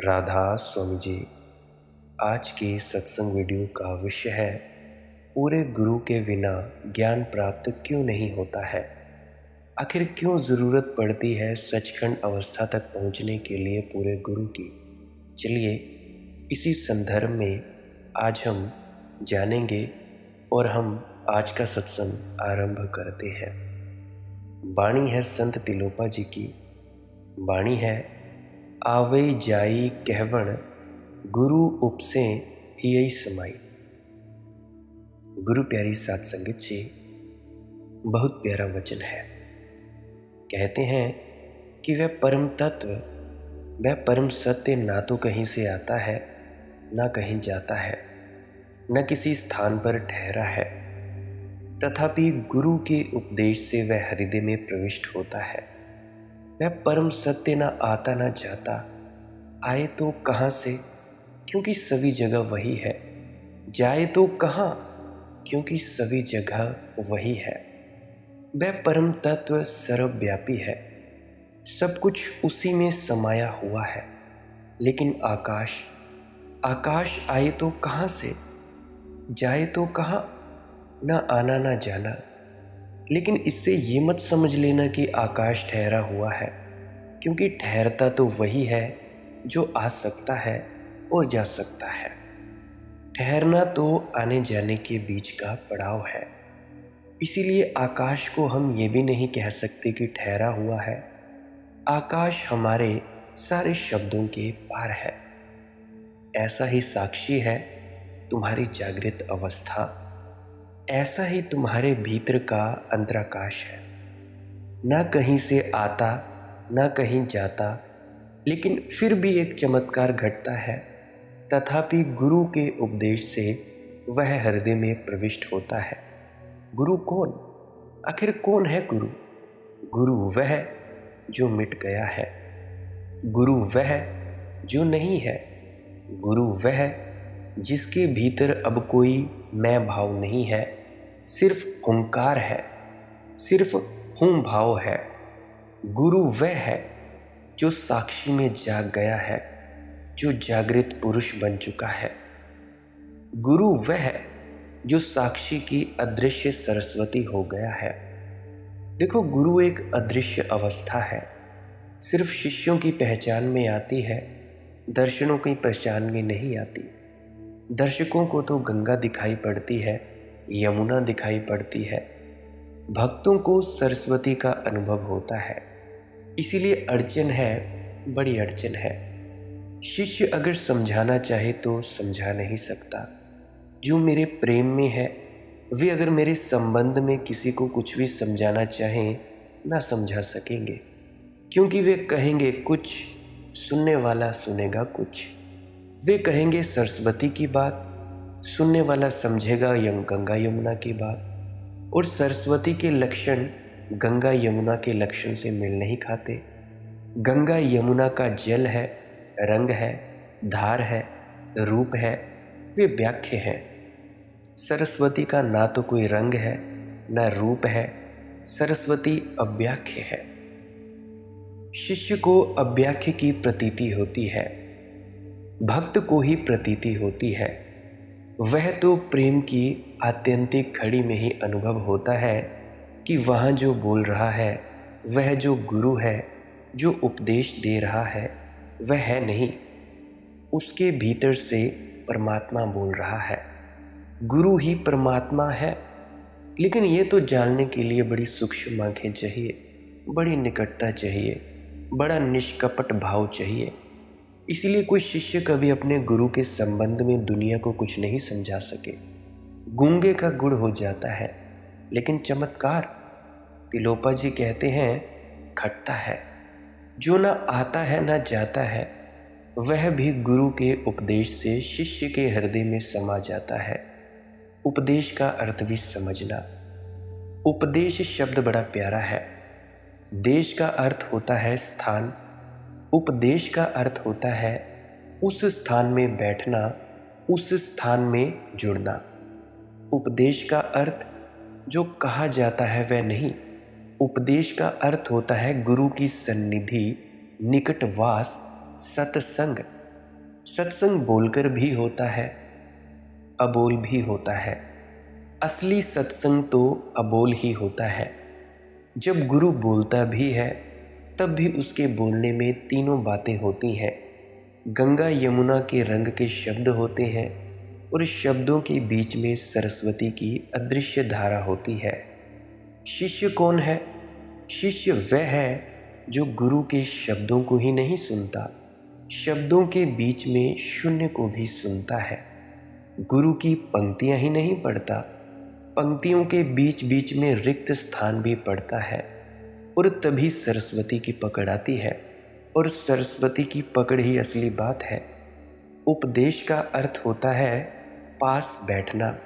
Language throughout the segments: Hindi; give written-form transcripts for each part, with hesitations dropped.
राधा स्वामी जी। आज की सत्संग वीडियो का विषय है, पूरे गुरु के बिना ज्ञान प्राप्त क्यों नहीं होता है। आखिर क्यों ज़रूरत पड़ती है सचखंड अवस्था तक पहुंचने के लिए पूरे गुरु की। चलिए इसी संदर्भ में आज हम जानेंगे और हम आज का सत्संग आरंभ करते हैं। वाणी है संत तिलोपा जी की। वाणी है, आवे जाई कहवण गुरु उपसे हियई समाई। गुरु प्यारी साध संगत जी, बहुत प्यारा वचन है। कहते हैं कि वह परम तत्व, वह परम सत्य ना तो कहीं से आता है ना कहीं जाता है, न किसी स्थान पर ठहरा है, तथापि गुरु के उपदेश से वह हृदय में प्रविष्ट होता है। वह परम सत्य ना आता ना जाता, आए तो कहाँ से, क्योंकि सभी जगह वही है। जाए तो कहाँ, क्योंकि सभी जगह वही है। वह परम तत्व सर्वव्यापी है, सब कुछ उसी में समाया हुआ है। लेकिन आकाश, आकाश आए तो कहाँ से, जाए तो कहाँ, ना आना ना जाना। लेकिन इससे ये मत समझ लेना कि आकाश ठहरा हुआ है, क्योंकि ठहरता तो वही है जो आ सकता है और जा सकता है। ठहरना तो आने जाने के बीच का पड़ाव है। इसीलिए आकाश को हम ये भी नहीं कह सकते कि ठहरा हुआ है। आकाश हमारे सारे शब्दों के पार है। ऐसा ही साक्षी है तुम्हारी जागृत अवस्था, ऐसा ही तुम्हारे भीतर का अंतराकाश है। ना कहीं से आता ना कहीं जाता, लेकिन फिर भी एक चमत्कार घटता है। तथापि गुरु के उपदेश से वह हृदय में प्रविष्ट होता है। गुरु कौन, आखिर कौन है गुरु? गुरु वह जो मिट गया है, गुरु वह जो नहीं है, गुरु वह जिसके भीतर अब कोई मैं भाव नहीं है, सिर्फ हुंकार है, सिर्फ हूं भाव है। गुरु वह है जो साक्षी में जाग गया है, जो जागृत पुरुष बन चुका है। गुरु वह है जो साक्षी की अदृश्य सरस्वती हो गया है। देखो, गुरु एक अदृश्य अवस्था है, सिर्फ शिष्यों की पहचान में आती है, दर्शनों की पहचान में नहीं आती। दर्शकों को तो गंगा दिखाई पड़ती है, यमुना दिखाई पड़ती है, भक्तों को सरस्वती का अनुभव होता है। इसीलिए अड़चन है, बड़ी अड़चन है। शिष्य अगर समझाना चाहे तो समझा नहीं सकता। जो मेरे प्रेम में है, वे अगर मेरे संबंध में किसी को कुछ भी समझाना चाहें ना समझा सकेंगे, क्योंकि वे कहेंगे कुछ, सुनने वाला सुनेगा कुछ। वे कहेंगे सरस्वती की बात, सुनने वाला समझेगा गंगा यमुना की बात। और सरस्वती के लक्षण गंगा यमुना के लक्षण से मेल नहीं खाते। गंगा यमुना का जल है, रंग है, धार है, रूप है, वे व्याख्य हैं। सरस्वती का ना तो कोई रंग है ना रूप है, सरस्वती अव्याख्य है। शिष्य को अव्याख्य की प्रतीति होती है, भक्त को ही प्रतीति होती है। वह तो प्रेम की आत्यंतिक खड़ी में ही अनुभव होता है कि वहाँ जो बोल रहा है, वह जो गुरु है, जो उपदेश दे रहा है, वह है नहीं, उसके भीतर से परमात्मा बोल रहा है। गुरु ही परमात्मा है। लेकिन ये तो जानने के लिए बड़ी सूक्ष्म आंखें चाहिए, बड़ी निकटता चाहिए, बड़ा निष्कपट भाव चाहिए। इसीलिए कोई शिष्य कभी अपने गुरु के संबंध में दुनिया को कुछ नहीं समझा सके। गूंगे का गुड़ हो जाता है। लेकिन चमत्कार, तिलोपा जी कहते हैं, खटता है। जो ना आता है ना जाता है, वह भी गुरु के उपदेश से शिष्य के हृदय में समा जाता है। उपदेश का अर्थ भी समझना। उपदेश शब्द बड़ा प्यारा है। देश का अर्थ होता है स्थान, उपदेश का अर्थ होता है उस स्थान में बैठना, उस स्थान में जुड़ना। उपदेश का अर्थ जो कहा जाता है वह नहीं, उपदेश का अर्थ होता है गुरु की सन्निधि, निकटवास, सत्संग, सत्संग बोलकर भी होता है, अबोल भी होता है। असली सत्संग तो अबोल ही होता है। जब गुरु बोलता भी है तब भी उसके बोलने में तीनों बातें होती हैं। गंगा यमुना के रंग के शब्द होते हैं और शब्दों के बीच में सरस्वती की अदृश्य धारा होती है। शिष्य कौन है? शिष्य वह है जो गुरु के शब्दों को ही नहीं सुनता, शब्दों के बीच में शून्य को भी सुनता है। गुरु की पंक्तियां ही नहीं पढ़ता, पंक्तियों के बीच बीच में रिक्त स्थान भी पड़ता है। और तभी सरस्वती की पकड़ आती है, और सरस्वती की पकड़ ही असली बात है। उपदेश का अर्थ होता है पास बैठना,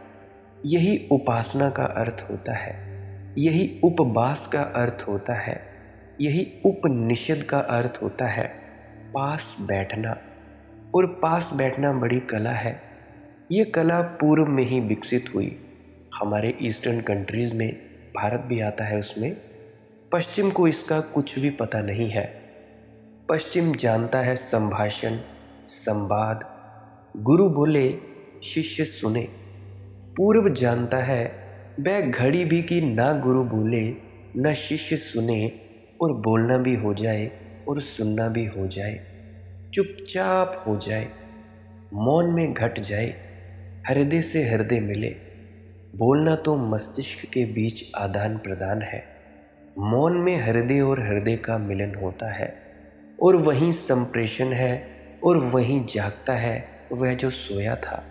यही उपासना का अर्थ होता है, यही उपवास का अर्थ होता है, यही उपनिषद का अर्थ होता है, पास बैठना। और पास बैठना बड़ी कला है। ये कला पूर्व में ही विकसित हुई, हमारे ईस्टर्न कंट्रीज़ में, भारत भी आता है उसमें। पश्चिम को इसका कुछ भी पता नहीं है। पश्चिम जानता है संभाषण, संवाद, गुरु बोले शिष्य सुने। पूर्व जानता है वह घड़ी भी कि ना गुरु बोले ना शिष्य सुने, और बोलना भी हो जाए और सुनना भी हो जाए, चुपचाप हो जाए, मौन में घट जाए, हृदय से हृदय मिले। बोलना तो मस्तिष्क के बीच आदान प्रदान है, मौन में हृदय और हृदय का मिलन होता है, और वहीं संप्रेषण है, और वहीं जागता है वह जो सोया था,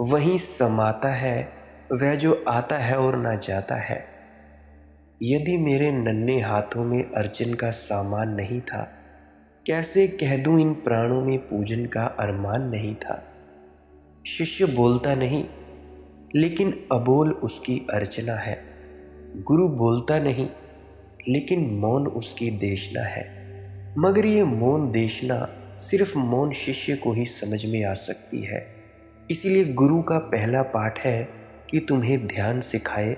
वहीं समाता है वह जो आता है और ना जाता है। यदि मेरे नन्हे हाथों में अर्चन का सामान नहीं था, कैसे कह दूं इन प्राणों में पूजन का अरमान नहीं था। शिष्य बोलता नहीं, लेकिन अबोल उसकी अर्चना है। गुरु बोलता नहीं, लेकिन मौन उसकी देशना है। मगर ये मौन देशना सिर्फ मौन शिष्य को ही समझ में आ सकती है। इसीलिए गुरु का पहला पाठ है कि तुम्हें ध्यान सिखाए,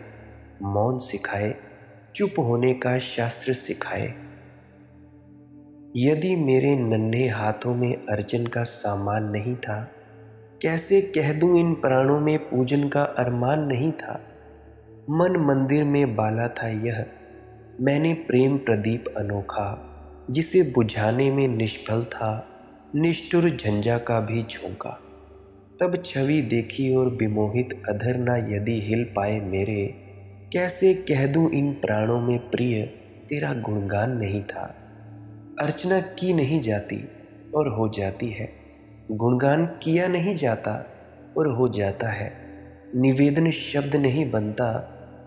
मौन सिखाए, चुप होने का शास्त्र सिखाए। यदि मेरे नन्हे हाथों में अर्चन का सामान नहीं था, कैसे कह दूं इन प्राणों में पूजन का अरमान नहीं था। मन मंदिर में बाला था यह, मैंने प्रेम प्रदीप अनोखा, जिसे बुझाने में निष्फल था, निष्ठुर झंझा का भी झोंका। तब छवि देखी और विमोहित अधर ना यदि हिल पाए मेरे, कैसे कह दूं इन प्राणों में प्रिय तेरा गुणगान नहीं था। अर्चना की नहीं जाती और हो जाती है, गुणगान किया नहीं जाता और हो जाता है, निवेदन शब्द नहीं बनता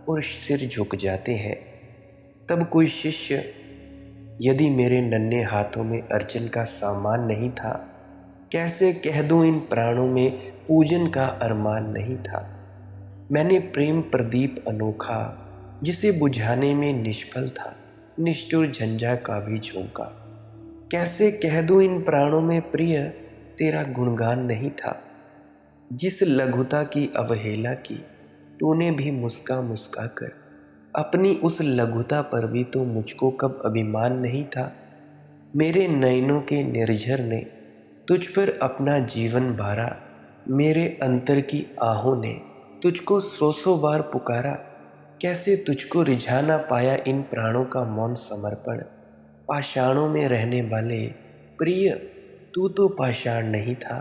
और सिर झुक जाते हैं। तब कोई शिष्य, यदि मेरे नन्हे हाथों में अर्चन का सामान नहीं था, कैसे कह दूं इन प्राणों में पूजन का अरमान नहीं था। मैंने प्रेम प्रदीप अनोखा, जिसे बुझाने में निष्फल था, निष्ठुर झंझा का भी झोंका। कैसे कह दूं इन प्राणों में प्रिय तेरा गुणगान नहीं था। जिस लघुता की अवहेला की तूने भी मुस्का मुस्का कर, अपनी उस लघुता पर भी तो मुझको कब अभिमान नहीं था। मेरे नयनों के निर्झर ने तुझ पर अपना जीवन भारा, मेरे अंतर की आहों ने तुझको सौ बार पुकारा। कैसे तुझको रिझा ना पाया इन प्राणों का मौन समर्पण। पाषाणों में रहने वाले प्रिय तू तो पाषाण नहीं था।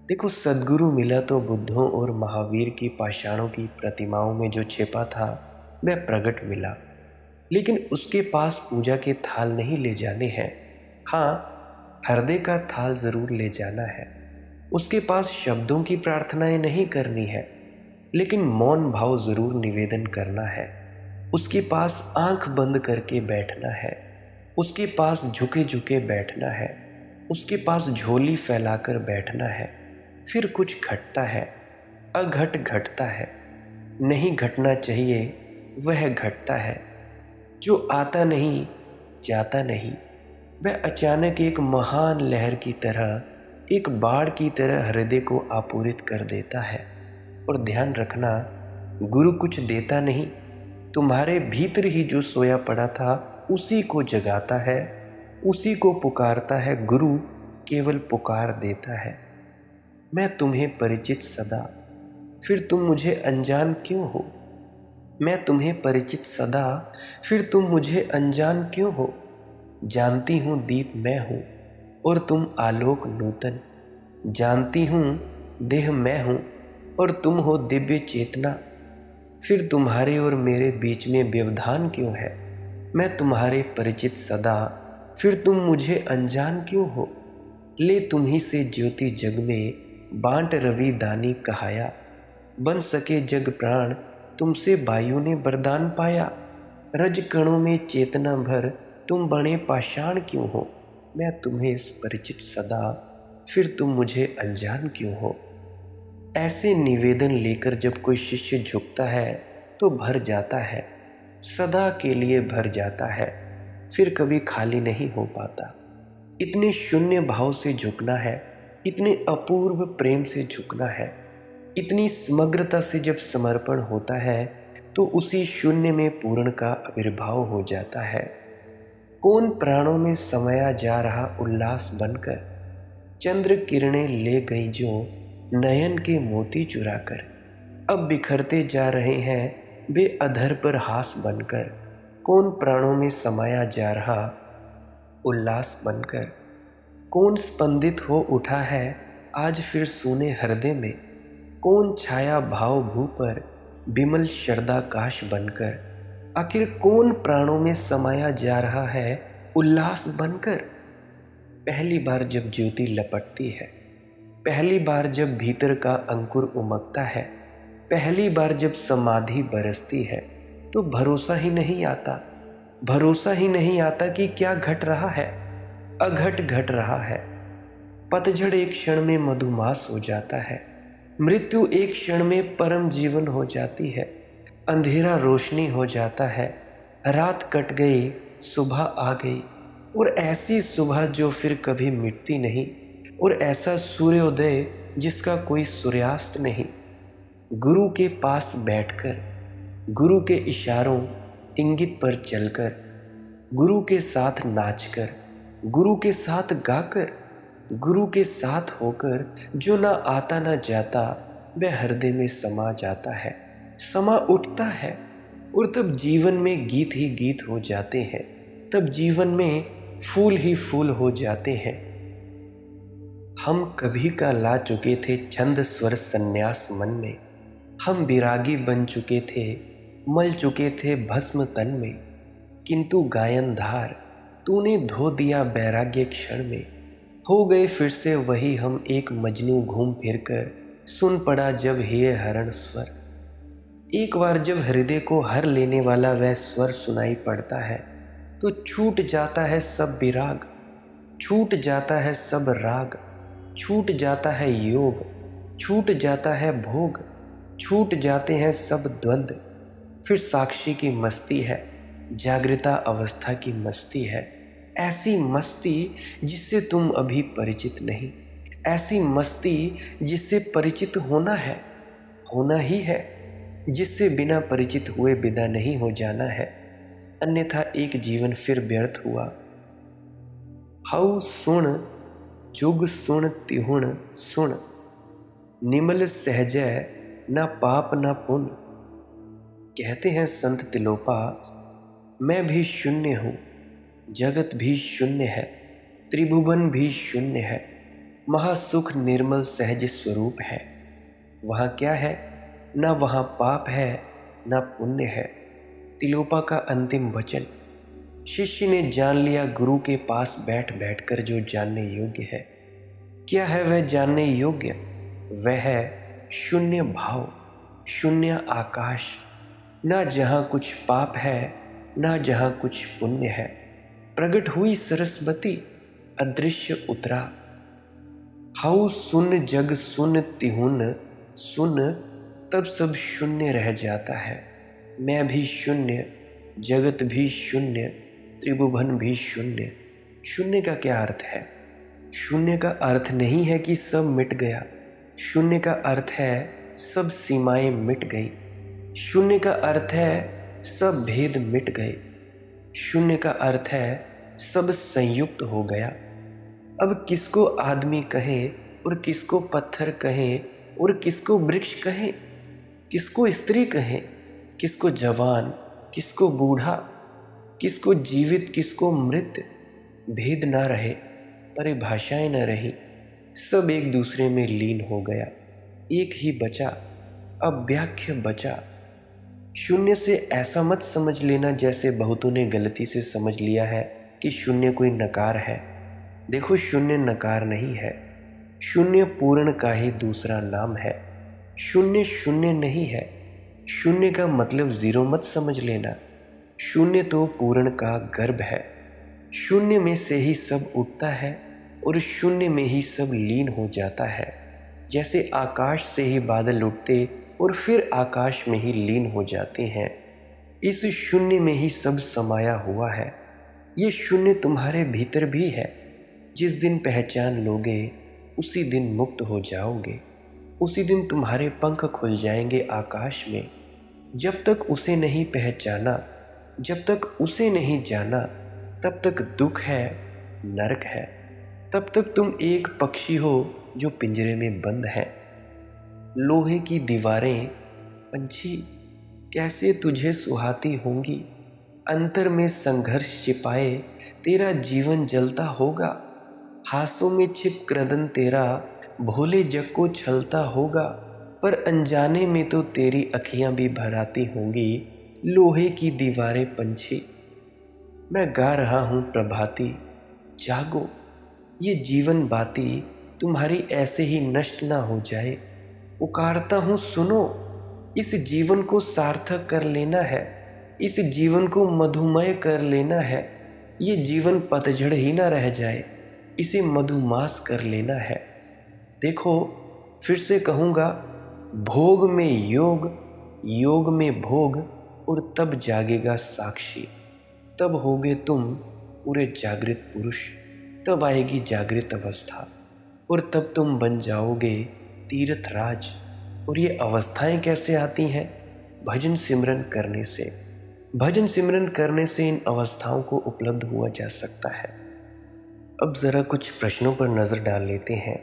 देखो, सद्गुरु मिला तो बुद्धों और महावीर की पाषाणों की प्रतिमाओं में जो छिपा था वह प्रगट मिला, लेकिन उसके पास पूजा के थाल नहीं ले जाने हैं। हाँ, हृदय का थाल जरूर ले जाना है। उसके पास शब्दों की प्रार्थनाएं नहीं करनी है, लेकिन मौन भाव जरूर निवेदन करना है। उसके पास आंख बंद करके बैठना है, उसके पास झुके झुके बैठना है, उसके पास झोली फैलाकर बैठना है। फिर कुछ घटता है, अघट घटता है, नहीं घटना चाहिए वह घटता है। जो आता नहीं जाता नहीं, वह अचानक एक महान लहर की तरह, एक बाढ़ की तरह हृदय को आपूरित कर देता है। और ध्यान रखना, गुरु कुछ देता नहीं, तुम्हारे भीतर ही जो सोया पड़ा था उसी को जगाता है, उसी को पुकारता है गुरु, केवल पुकार देता है। मैं तुम्हें परिचित सदा, फिर तुम मुझे अनजान क्यों हो? मैं तुम्हें परिचित सदा, फिर तुम मुझे अनजान क्यों हो? जानती हूँ दीप मैं हूँ और तुम आलोक नूतन। जानती हूँ देह मैं हूँ और तुम हो दिव्य चेतना। फिर तुम्हारे और मेरे बीच में व्यवधान क्यों है? मैं तुम्हारे परिचित सदा, फिर तुम मुझे अनजान क्यों हो? ले तुम्ही से ज्योति जग में, बांट रवि दानी कहाया। बन सके जग प्राण, तुमसे वायु ने वरदान पाया। रज कणों में चेतना भर, तुम बने पाषाण क्यों हो? मैं तुम्हें परिचित सदा, फिर तुम मुझे अनजान क्यों हो? ऐसे निवेदन लेकर जब कोई शिष्य झुकता है तो भर जाता है, सदा के लिए भर जाता है, फिर कभी खाली नहीं हो पाता। इतने शून्य भाव से झुकना है, इतने अपूर्व प्रेम से झुकना है, इतनी समग्रता से जब समर्पण होता है तो उसी शून्य में पूर्ण का आविर्भाव हो जाता है। कौन प्राणों में समाया जा रहा उल्लास बनकर, चंद्र किरणें ले गई जो नयन के मोती चुराकर। अब बिखरते जा रहे हैं वे अधर पर हास बनकर। कौन प्राणों में समाया जा रहा उल्लास बनकर। कौन स्पंदित हो उठा है आज फिर सूने हृदय में। कौन छाया भाव भू पर विमल शरदाकाश बनकर। आखिर कौन प्राणों में समाया जा रहा है उल्लास बनकर। पहली बार जब ज्योति लपटती है, पहली बार जब भीतर का अंकुर उमगता है, पहली बार जब समाधि बरसती है तो भरोसा ही नहीं आता, भरोसा ही नहीं आता कि क्या घट रहा है। अघट घट रहा है। पतझड़ एक क्षण में मधुमास हो जाता है, मृत्यु एक क्षण में परम जीवन हो जाती है। अंधेरा रोशनी हो जाता है, रात कट गई सुबह आ गई, और ऐसी सुबह जो फिर कभी मिटती नहीं, और ऐसा सूर्योदय जिसका कोई सूर्यास्त नहीं। गुरु के पास बैठकर, गुरु के इशारों इंगित पर चलकर, गुरु के साथ नाचकर, गुरु के साथ गाकर, गुरु के साथ होकर जो ना आता ना जाता वह हृदय में समा जाता है, समा उठता है। और तब जीवन में गीत ही गीत हो जाते हैं, तब जीवन में फूल ही फूल हो जाते हैं। हम कभी का ला चुके थे छंद स्वर संन्यास मन में। हम विरागी बन चुके थे, मल चुके थे भस्म तन में। किंतु गायन धार तूने धो दिया वैराग्य क्षण में। हो गए फिर से वही हम एक मजनू घूम फिर कर, सुन पड़ा जब हे हरण स्वर। एक बार जब हृदय को हर लेने वाला वह स्वर सुनाई पड़ता है तो छूट जाता है सब विराग, छूट जाता है सब राग, छूट जाता है योग, छूट जाता है भोग, छूट जाते हैं सब द्वंद्व। फिर साक्षी की मस्ती है, जागृता अवस्था की मस्ती है। ऐसी मस्ती जिससे तुम अभी परिचित नहीं, ऐसी मस्ती जिससे परिचित होना है, होना ही है, जिससे बिना परिचित हुए विदा नहीं हो जाना है, अन्यथा एक जीवन फिर व्यर्थ हुआ। हऊ सुण जुग सुण तिहुण सुण, निमल सहजय ना पाप ना पुण्य। कहते हैं संत तिलोपा, मैं भी शून्य हूँ, जगत भी शून्य है, त्रिभुवन भी शून्य है, महासुख निर्मल सहज स्वरूप है। वहाँ क्या है? ना वहाँ पाप है ना पुण्य है। तिलोपा का अंतिम वचन। शिष्य ने जान लिया गुरु के पास बैठ बैठकर जो जानने योग्य है। क्या है वह जानने योग्य? वह है शून्य भाव, शून्य आकाश, ना जहाँ कुछ पाप है ना जहाँ कुछ पुण्य है। प्रकट हुई सरस्वती, अदृश्य उतरा। हाउ सुन जग सुन तिहुन सुन, तब सब शून्य रह जाता है। मैं भी शून्य, जगत भी शून्य, त्रिभुवन भी शून्य। शून्य का क्या अर्थ है? शून्य का अर्थ नहीं है कि सब मिट गया। शून्य का अर्थ है सब सीमाएं मिट गई। शून्य का अर्थ है सब भेद मिट गए। शून्य का अर्थ है सब संयुक्त हो गया। अब किसको आदमी कहे और किसको पत्थर कहे और किसको वृक्ष कहे, किसको स्त्री कहे, किसको जवान, किसको बूढ़ा, किसको जीवित, किसको मृत, भेद ना रहे, परिभाषाएं न रही, सब एक दूसरे में लीन हो गया। एक ही बचा, अव्याख्य बचा। शून्य से ऐसा मत समझ लेना जैसे बहुतों ने गलती से समझ लिया है कि शून्य कोई नकार है। देखो, शून्य नकार नहीं है, शून्य पूर्ण का ही दूसरा नाम है। शून्य शून्य नहीं है। शून्य का मतलब जीरो मत समझ लेना। शून्य तो पूर्ण का गर्भ है। शून्य में से ही सब उठता है और शून्य में ही सब लीन हो जाता है। जैसे आकाश से ही बादल उठते और फिर आकाश में ही लीन हो जाते हैं, इस शून्य में ही सब समाया हुआ है। ये शून्य तुम्हारे भीतर भी है। जिस दिन पहचान लोगे उसी दिन मुक्त हो जाओगे। उसी दिन तुम्हारे पंख खुल जाएंगे आकाश में। जब तक उसे नहीं पहचाना, जब तक उसे नहीं जाना, तब तक दुख है, नरक है। तब तक तुम एक पक्षी हो जो पिंजरे में बंद है। लोहे की दीवारें, पंछी, कैसे तुझे सुहाती होंगी। अंतर में संघर्ष छिपाए तेरा जीवन जलता होगा। हाथों में छिप क्रदन तेरा भोले जग को छलता होगा। पर अनजाने में तो तेरी अखियां भी भर आती होंगी। लोहे की दीवारें, पंछी, मैं गा रहा हूँ प्रभाती, जागो। ये जीवन बाती तुम्हारी ऐसे ही नष्ट ना हो जाए। पुकारता हूँ सुनो, इस जीवन को सार्थक कर लेना है। इस जीवन को मधुमय कर लेना है। ये जीवन पतझड़ ही ना रह जाए, इसे मधुमास कर लेना है। देखो, फिर से कहूँगा, भोग में योग, योग में भोग, और तब जागेगा साक्षी। तब होगे तुम पूरे जागृत पुरुष। तब आएगी जागृत अवस्था और तब तुम बन जाओगे तीर्थराज। और ये अवस्थाएं कैसे आती हैं? भजन सिमरन करने से। भजन सिमरन करने से इन अवस्थाओं को उपलब्ध हुआ जा सकता है। अब ज़रा कुछ प्रश्नों पर नज़र डाल लेते हैं।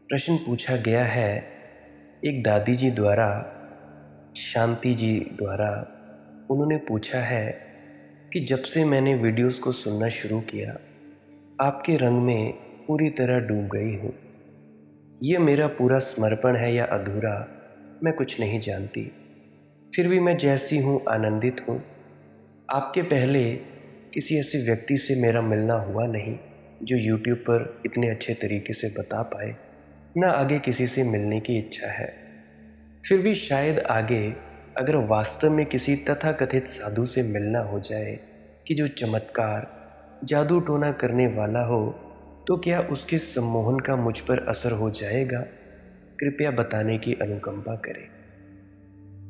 प्रश्न पूछा गया है एक दादी जी द्वारा, शांति जी द्वारा। उन्होंने पूछा है कि जब से मैंने वीडियोस को सुनना शुरू किया, आपके रंग में पूरी तरह डूब गई हूँ। ये मेरा पूरा समर्पण है या अधूरा, मैं कुछ नहीं जानती। फिर भी मैं जैसी हूँ आनंदित हूँ। आपके पहले किसी ऐसे व्यक्ति से मेरा मिलना हुआ नहीं जो YouTube पर इतने अच्छे तरीके से बता पाए, ना आगे किसी से मिलने की इच्छा है। फिर भी शायद आगे अगर वास्तव में किसी तथाकथित साधु से मिलना हो जाए कि जो चमत्कार, जादू टोना करने वाला हो, तो क्या उसके सम्मोहन का मुझ पर असर हो जाएगा? कृपया बताने की अनुकंपा करें।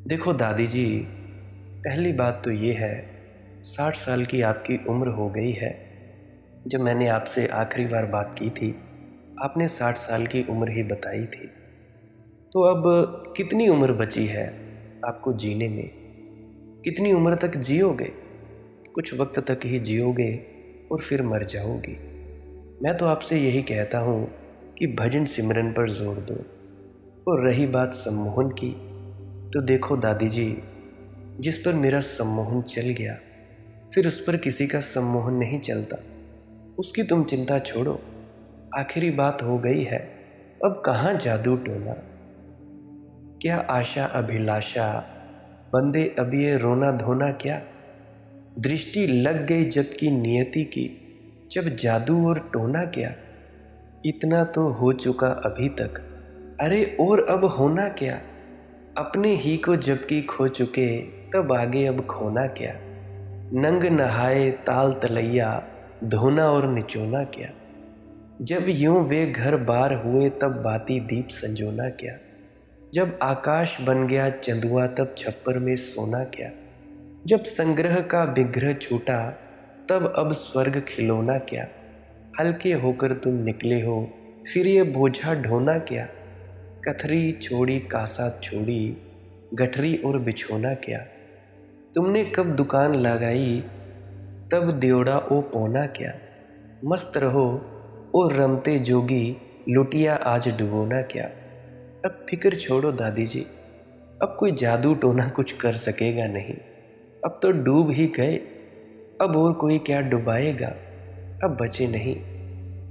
देखो दादी जी, पहली बात तो ये है, 60 साल की आपकी उम्र हो गई है। जब मैंने आपसे आखिरी बार बात की थी, आपने 60 साल की उम्र ही बताई थी। तो अब कितनी उम्र बची है आपको जीने में? कितनी उम्र तक जियोगे? कुछ वक्त तक ही जियोगे और फिर मर जाओगे। मैं तो आपसे यही कहता हूँ कि भजन सिमरन पर जोर दो। और रही बात सम्मोहन की, तो देखो दादी जी, जिस पर मेरा सम्मोहन चल गया, फिर उस पर किसी का सम्मोहन नहीं चलता। उसकी तुम चिंता छोड़ो, आखिरी बात हो गई है। अब कहाँ जादू टोना, क्या आशा अभिलाषा, बंदे अब ये रोना धोना क्या। दृष्टि लग गई जब की नियति की, जब जादू और टोना क्या। इतना तो हो चुका अभी तक, अरे और अब होना क्या। अपने ही को जबकि खो चुके, तब आगे अब खोना क्या। नंग नहाए ताल तलैया, धोना और निचोना क्या। जब यूं वे घर बार हुए, तब बाती दीप संजोना क्या। जब आकाश बन गया चंदुआ, तब छप्पर में सोना क्या। जब संग्रह का विग्रह छूटा, तब अब स्वर्ग खिलौना क्या। हल्के होकर तुम निकले हो, फिर ये बोझा ढोना क्या। कथरी छोड़ी कासा छोड़ी, गठरी और बिछोना क्या। तुमने कब दुकान लगाई, तब दियोड़ा ओ पौना क्या। मस्त रहो ओ रमते जोगी लुटिया आज डुबोना क्या। अब फिक्र छोड़ो दादी जी, अब कोई जादू टोना कुछ कर सकेगा नहीं। अब तो डूब ही गए, अब और कोई क्या डुबाएगा। अब बचे नहीं,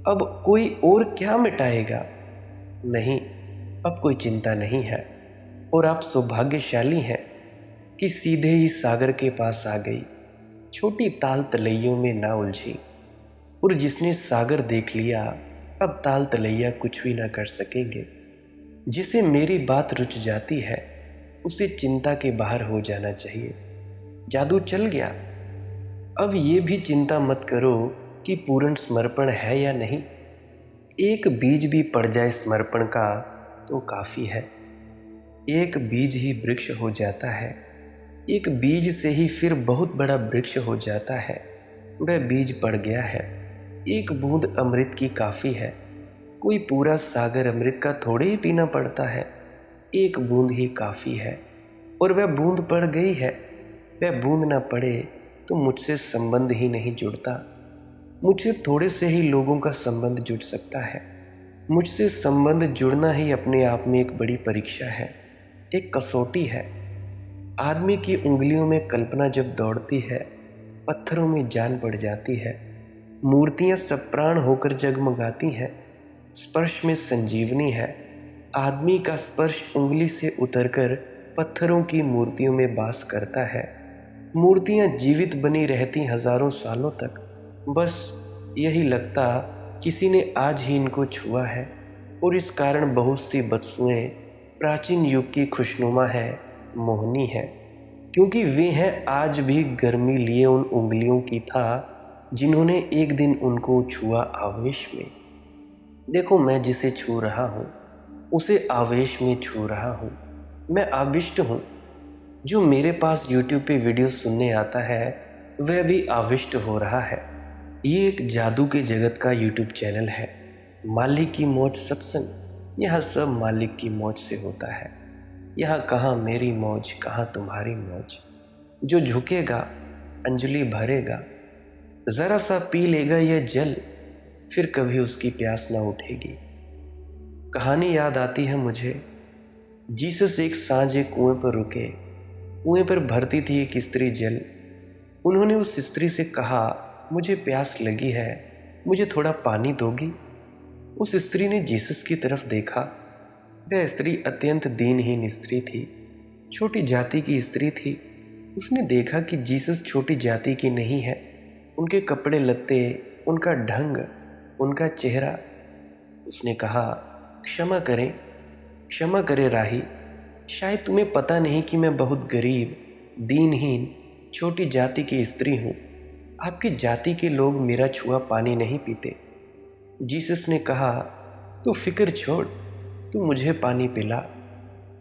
अब कोई और क्या मिटाएगा। नहीं, अब कोई चिंता नहीं है। और आप सौभाग्यशाली हैं कि सीधे ही सागर के पास आ गई, छोटी ताल तलैयों में ना उलझी। और जिसने सागर देख लिया, अब ताल तलैया कुछ भी ना कर सकेंगे। जिसे मेरी बात रुच जाती है, उसे चिंता के बाहर हो जाना चाहिए। जादू चल गया, अब ये भी चिंता मत करो कि पूर्ण समर्पण है या नहीं। एक बीज भी पड़ जाए समर्पण का तो काफ़ी है। एक बीज ही वृक्ष हो जाता है, एक बीज से ही फिर बहुत बड़ा वृक्ष हो जाता है। वह बीज पड़ गया है, एक बूंद अमृत की काफ़ी है। कोई पूरा सागर अमृत का थोड़े ही पीना पड़ता है, एक बूंद ही काफ़ी है। और वह बूंद पड़ गई है, वह बूंद ना पड़े तो मुझसे संबंध ही नहीं जुड़ता। मुझसे थोड़े से ही लोगों का संबंध जुड़ सकता है। मुझसे संबंध जुड़ना ही अपने आप में एक बड़ी परीक्षा है, एक कसौटी है। आदमी की उंगलियों में कल्पना जब दौड़ती है, पत्थरों में जान पड़ जाती है। मूर्तियां सप्राण होकर जगमगाती हैं, स्पर्श में संजीवनी है। आदमी का स्पर्श उंगली से उतरकर पत्थरों की मूर्तियों में वास करता है। मूर्तियां जीवित बनी रहती हजारों सालों तक। बस यही लगता किसी ने आज ही इनको छुआ है। और इस कारण बहुत सी वस्तुएं प्राचीन युग की खुशनुमा है, मोहनी है, क्योंकि वे हैं आज भी गर्मी लिए उन उंगलियों की था जिन्होंने एक दिन उनको छुआ आवेश में। देखो, मैं जिसे छू रहा हूँ उसे आवेश में छू रहा हूँ। मैं आविष्ट हूँ। जो मेरे पास YouTube पे वीडियो सुनने आता है वह भी आविष्ट हो रहा है। ये एक जादू के जगत का YouTube चैनल है, मालिक की मौज सत्संग। यहाँ सब मालिक की मौज से होता है। यहाँ कहाँ मेरी मौज, कहाँ तुम्हारी मौज। जो झुकेगा अंजलि भरेगा, ज़रा सा पी लेगा यह जल, फिर कभी उसकी प्यास ना उठेगी। कहानी याद आती है मुझे। जीसस एक सांझ एक कुएं पर रुके। कुएं पर भरती थी एक स्त्री जल। उन्होंने उस स्त्री से कहा, मुझे प्यास लगी है, मुझे थोड़ा पानी दोगी? उस स्त्री ने जीसस की तरफ देखा। वह स्त्री अत्यंत दीनहीन स्त्री थी, छोटी जाति की स्त्री थी। उसने देखा कि जीसस छोटी जाति की नहीं है। उनके कपड़े लत्ते, उनका ढंग, उनका चेहरा। उसने कहा, क्षमा करें, क्षमा करें राही, शायद तुम्हें पता नहीं कि मैं बहुत गरीब, दीनहीन, छोटी जाति की स्त्री हूँ। आपकी जाति के लोग मेरा छुआ पानी नहीं पीते। जीसस ने कहा, तू फिक्र छोड़, तू मुझे पानी पिला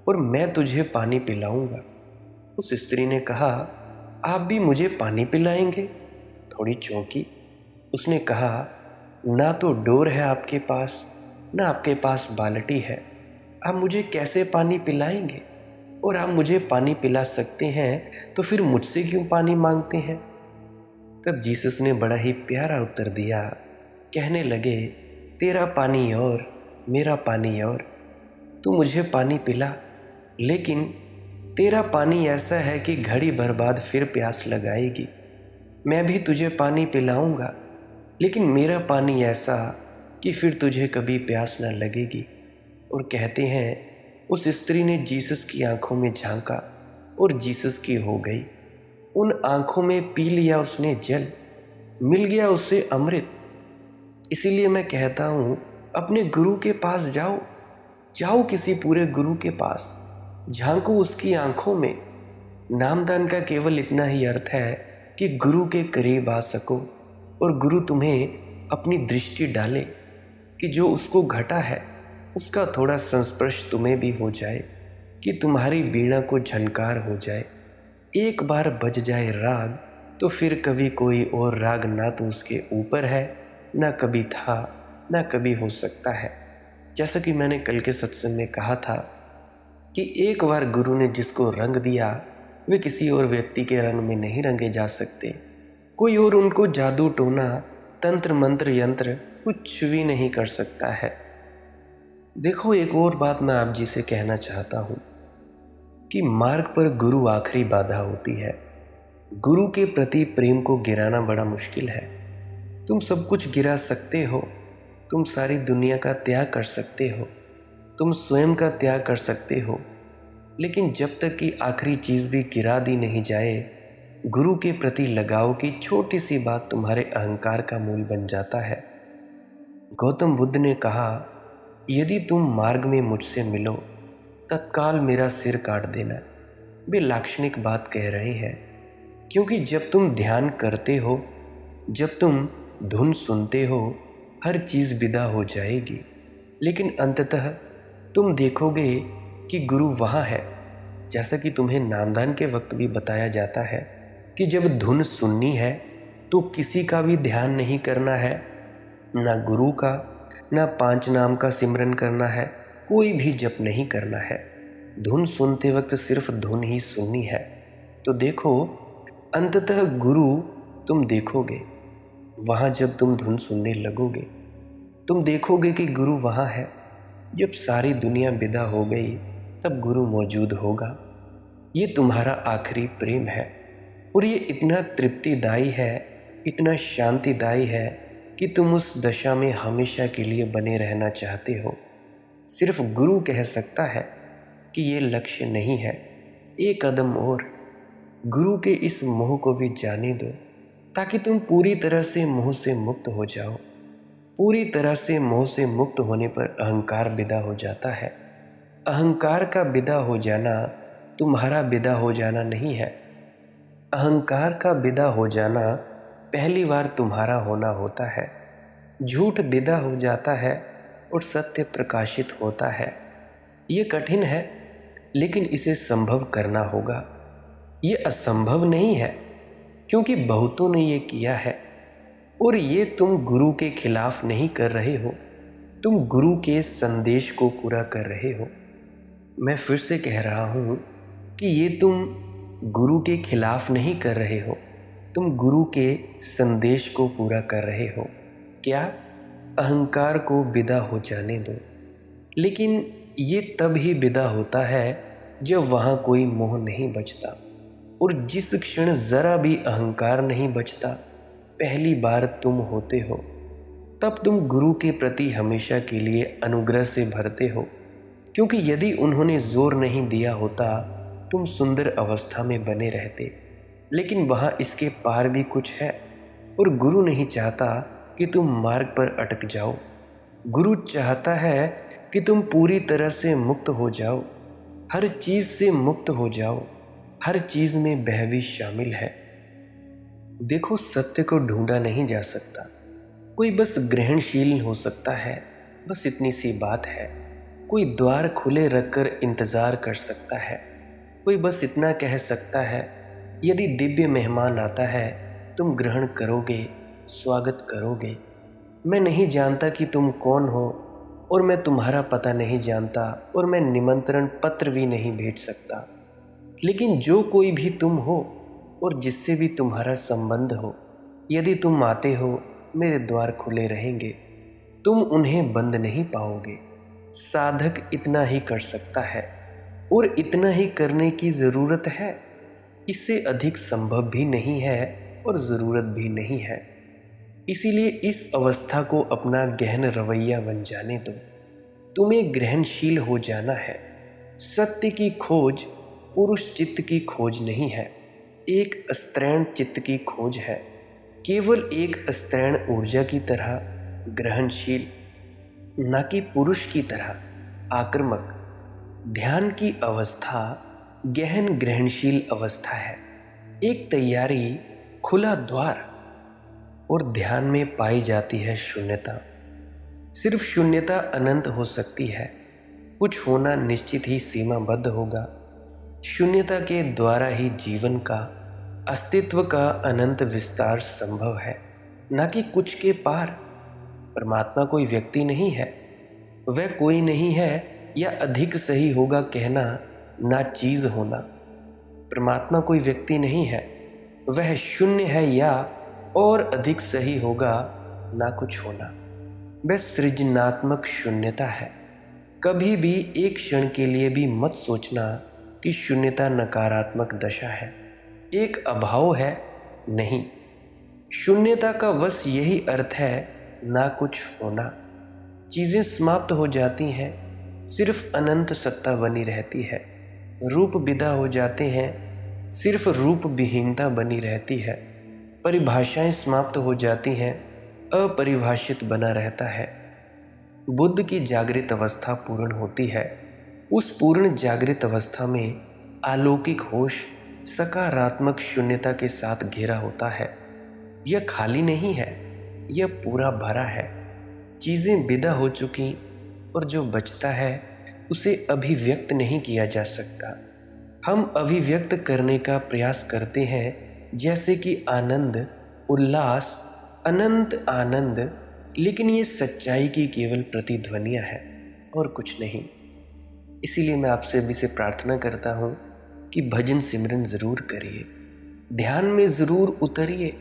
और मैं तुझे पानी पिलाऊंगा। उस स्त्री ने कहा, आप भी मुझे पानी पिलाएंगे? थोड़ी चौंकी। उसने कहा, ना तो डोर है आपके पास, ना आपके पास बाल्टी है। आप मुझे कैसे पानी पिलाएंगे? और आप मुझे पानी पिला सकते हैं तो फिर मुझसे क्यों पानी मांगते हैं? तब जीसस ने बड़ा ही प्यारा उत्तर दिया। कहने लगे, तेरा पानी और मेरा पानी और, तू मुझे पानी पिला, लेकिन तेरा पानी ऐसा है कि घड़ी भर बाद फिर प्यास लगाएगी। मैं भी तुझे पानी पिलाऊंगा, लेकिन मेरा पानी ऐसा कि फिर तुझे कभी प्यास न लगेगी। और कहते हैं उस स्त्री ने जीसस की आंखों में झांका और जीसस की हो गई। उन आंखों में पी लिया उसने जल, मिल गया उसे अमृत। इसीलिए मैं कहता हूँ, अपने गुरु के पास जाओ, जाओ किसी पूरे गुरु के पास, झांको उसकी आंखों में। नामदान का केवल इतना ही अर्थ है कि गुरु के करीब आ सको और गुरु तुम्हें अपनी दृष्टि डाले कि जो उसको घटा है उसका थोड़ा संस्पर्श तुम्हें भी हो जाए, कि तुम्हारी वीणा को झनकार हो जाए। एक बार बज जाए राग तो फिर कभी कोई और राग ना तो उसके ऊपर है, ना कभी था, ना कभी हो सकता है। जैसा कि मैंने कल के सत्संग में कहा था कि एक बार गुरु ने जिसको रंग दिया वे किसी और व्यक्ति के रंग में नहीं रंगे जा सकते। कोई और उनको जादू टोना, तंत्र मंत्र यंत्र कुछ भी नहीं कर सकता है। देखो, एक और बात मैं आप जी से कहना चाहता हूँ कि मार्ग पर गुरु आखिरी बाधा होती है। गुरु के प्रति प्रेम को गिराना बड़ा मुश्किल है। तुम सब कुछ गिरा सकते हो, तुम सारी दुनिया का त्याग कर सकते हो, तुम स्वयं का त्याग कर सकते हो, लेकिन जब तक कि आखिरी चीज़ भी गिरा दी नहीं जाए, गुरु के प्रति लगाव की छोटी सी बात तुम्हारे अहंकार का मूल बन जाता है। गौतम बुद्ध ने कहा, यदि तुम मार्ग में मुझसे मिलो, तत्काल मेरा सिर काट देना। वे लाक्षणिक बात कह रहे हैं, क्योंकि जब तुम ध्यान करते हो, जब तुम धुन सुनते हो, हर चीज़ विदा हो जाएगी, लेकिन अंततः तुम देखोगे कि गुरु वहाँ है। जैसा कि तुम्हें नामदान के वक्त भी बताया जाता है कि जब धुन सुननी है तो किसी का भी ध्यान नहीं करना है, ना गुरु का, ना 5 नाम का सिमरन करना है, कोई भी जप नहीं करना है। धुन सुनते वक्त सिर्फ धुन ही सुननी है। तो देखो, अंततः गुरु तुम देखोगे वहाँ। जब तुम धुन सुनने लगोगे, तुम देखोगे कि गुरु वहाँ है। जब सारी दुनिया विदा हो गई, तब गुरु मौजूद होगा। ये तुम्हारा आखिरी प्रेम है, और ये इतना तृप्तिदायी है, इतना शांतिदायी है कि तुम उस दशा में हमेशा के लिए बने रहना चाहते हो। सिर्फ गुरु कह सकता है कि ये लक्ष्य नहीं है, एक कदम और। गुरु के इस मोह को भी जाने दो, ताकि तुम पूरी तरह से मोह से मुक्त हो जाओ। पूरी तरह से मोह से मुक्त होने पर अहंकार विदा हो जाता है। अहंकार का विदा हो जाना तुम्हारा विदा हो जाना नहीं है। अहंकार का विदा हो जाना पहली बार तुम्हारा होना होता है। झूठ विदा हो जाता है और सत्य प्रकाशित होता है। ये कठिन है, लेकिन इसे संभव करना होगा। ये असंभव नहीं है, क्योंकि बहुतों ने ये किया है। और ये तुम गुरु के खिलाफ नहीं कर रहे हो, तुम गुरु के संदेश को पूरा कर रहे हो। मैं फिर से कह रहा हूँ कि ये तुम गुरु के खिलाफ नहीं कर रहे हो, तुम गुरु के संदेश को पूरा कर रहे हो। क्या? अहंकार को विदा हो जाने दो। लेकिन ये तब ही विदा होता है जब वहाँ कोई मोह नहीं बचता। और जिस क्षण ज़रा भी अहंकार नहीं बचता, पहली बार तुम होते हो, तब तुम गुरु के प्रति हमेशा के लिए अनुग्रह से भरते हो। क्योंकि यदि उन्होंने जोर नहीं दिया होता, तुम सुंदर अवस्था में बने रहते। लेकिन वहाँ इसके पार भी कुछ है, और गुरु नहीं चाहता कि तुम मार्ग पर अटक जाओ। गुरु चाहता है कि तुम पूरी तरह से मुक्त हो जाओ, हर चीज़ से मुक्त हो जाओ। हर चीज़ में बहवी शामिल है। देखो, सत्य को ढूंढा नहीं जा सकता, कोई बस ग्रहणशील हो सकता है, बस इतनी सी बात है। कोई द्वार खुले रखकर इंतज़ार कर सकता है, कोई बस इतना कह सकता है, यदि दिव्य मेहमान आता है तुम ग्रहण करोगे, स्वागत करोगे। मैं नहीं जानता कि तुम कौन हो, और मैं तुम्हारा पता नहीं जानता, और मैं निमंत्रण पत्र भी नहीं भेज सकता। लेकिन जो कोई भी तुम हो और जिससे भी तुम्हारा संबंध हो, यदि तुम आते हो, मेरे द्वार खुले रहेंगे। तुम उन्हें बंद नहीं पाओगे। साधक इतना ही कर सकता है, और इतना ही करने की ज़रूरत है। इससे अधिक संभव भी नहीं है और ज़रूरत भी नहीं है। इसीलिए इस अवस्था को अपना गहन रवैया बन जाने दो। तुम्हें ग्रहणशील हो जाना है। सत्य की खोज पुरुष चित्त की खोज नहीं है, एक अस्त्रैण चित्त की खोज है। केवल एक अस्त्रैण ऊर्जा की तरह ग्रहणशील, न कि पुरुष की तरह आक्रामक। ध्यान की अवस्था गहन ग्रहणशील अवस्था है, एक तैयारी, खुला द्वार। और ध्यान में पाई जाती है शून्यता। सिर्फ शून्यता अनंत हो सकती है, कुछ होना निश्चित ही सीमाबद्ध होगा। शून्यता के द्वारा ही जीवन का, अस्तित्व का अनंत विस्तार संभव है, न कि कुछ के पार। परमात्मा कोई व्यक्ति नहीं है, वह कोई नहीं है, या अधिक सही होगा कहना ना चीज़ होना। परमात्मा कोई व्यक्ति नहीं है, वह शून्य है, या और अधिक सही होगा ना कुछ होना। वह सृजनात्मक शून्यता है। कभी भी एक क्षण के लिए भी मत सोचना कि शून्यता नकारात्मक दशा है, एक अभाव है। नहीं, शून्यता का बस यही अर्थ है, ना कुछ होना। चीज़ें समाप्त हो जाती हैं, सिर्फ अनंत सत्ता बनी रहती है। रूप विदा हो जाते हैं, सिर्फ रूप विहीनता बनी रहती है। परिभाषाएं समाप्त हो जाती हैं, अपरिभाषित बना रहता है। बुद्ध की जागृत अवस्था पूर्ण होती है। उस पूर्ण जागृत अवस्था में अलौकिक होश सकारात्मक शून्यता के साथ घिरा होता है। यह खाली नहीं है, यह पूरा भरा है। चीज़ें विदा हो चुकी और जो बचता है उसे अभिव्यक्त नहीं किया जा सकता। हम अभिव्यक्त करने का प्रयास करते हैं, जैसे कि आनंद, उल्लास, अनंत आनंद, लेकिन ये सच्चाई की केवल प्रतिध्वनियाँ हैं और कुछ नहीं। इसीलिए मैं आपसे अभी से प्रार्थना करता हूँ कि भजन सिमरन ज़रूर करिए, ध्यान में ज़रूर उतरिए,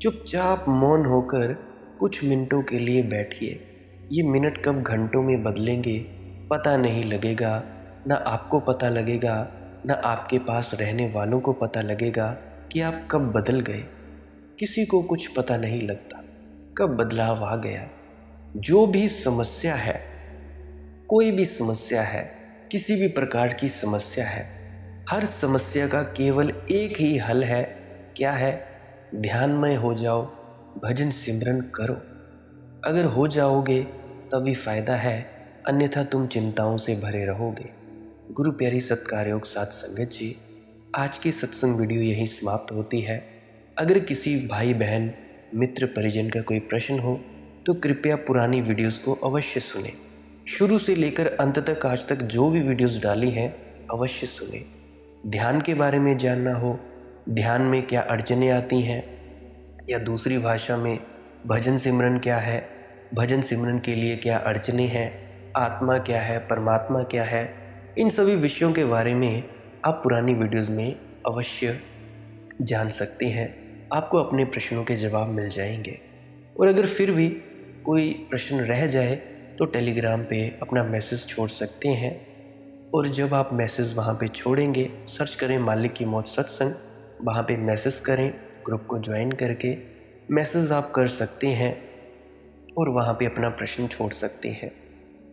चुपचाप मौन होकर कुछ मिनटों के लिए बैठिए। ये मिनट कब घंटों में बदलेंगे पता नहीं लगेगा। ना आपको पता लगेगा, ना आपके पास रहने वालों को पता लगेगा कि आप कब बदल गए। किसी को कुछ पता नहीं लगता कब बदलाव आ गया। जो भी समस्या है, कोई भी समस्या है, किसी भी प्रकार की समस्या है, हर समस्या का केवल एक ही हल है। क्या है? ध्यानमय हो जाओ, भजन सिमरन करो। अगर हो जाओगे तभी फ़ायदा है, अन्यथा तुम चिंताओं से भरे रहोगे। गुरु प्यारी सत्कारयोग साथ संगत जी, आज की सत्संग वीडियो यहीं समाप्त होती है। अगर किसी भाई बहन मित्र परिजन का कोई प्रश्न हो तो कृपया पुरानी वीडियोस को अवश्य सुनें। शुरू से लेकर अंत तक आज तक जो भी वीडियोस डाली हैं अवश्य सुनें। ध्यान के बारे में जानना हो, ध्यान में क्या अड़चनें आती हैं, या दूसरी भाषा में भजन सिमरन क्या है, भजन सिमरन के लिए क्या अड़चनें हैं, आत्मा क्या है, परमात्मा क्या है, इन सभी विषयों के बारे में आप पुरानी वीडियोस में अवश्य जान सकते हैं। आपको अपने प्रश्नों के जवाब मिल जाएंगे। और अगर फिर भी कोई प्रश्न रह जाए तो टेलीग्राम पे अपना मैसेज छोड़ सकते हैं। और जब आप मैसेज वहाँ पे छोड़ेंगे, सर्च करें मालिक की मौत सत्संग, वहाँ पे मैसेज करें, ग्रुप को ज्वाइन करके मैसेज आप कर सकते हैं और वहाँ पे अपना प्रश्न छोड़ सकते हैं।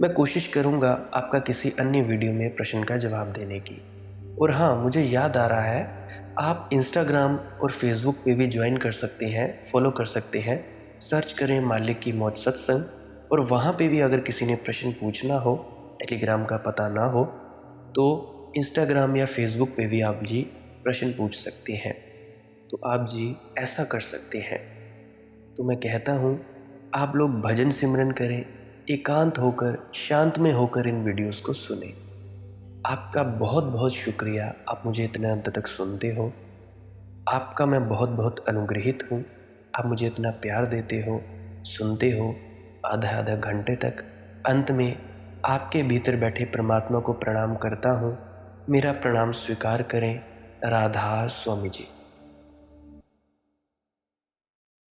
मैं कोशिश करूँगा आपका किसी अन्य वीडियो में प्रश्न का जवाब देने की। और हाँ, मुझे याद आ रहा है, आप इंस्टाग्राम और फेसबुक पे भी ज्वाइन कर सकते हैं, फॉलो कर सकते हैं। सर्च करें मालिक की मौत सत्संग, और वहाँ पे भी अगर किसी ने प्रश्न पूछना हो, टेलीग्राम का पता ना हो, तो इंस्टाग्राम या फेसबुक पे भी आप जी प्रश्न पूछ सकते हैं। तो आप जी ऐसा कर सकते हैं। तो मैं कहता हूँ, आप लोग भजन सिमरन करें, एकांत होकर, शांत में होकर इन वीडियोस को सुने। आपका बहुत बहुत शुक्रिया, आप मुझे इतना अंत तक सुनते हो। आपका मैं बहुत बहुत अनुग्रहित हूँ। आप मुझे इतना प्यार देते हो, सुनते हो आधा आधा घंटे तक। अंत में आपके भीतर बैठे परमात्मा को प्रणाम करता हूँ। मेरा प्रणाम स्वीकार करें। राधा स्वामी जी।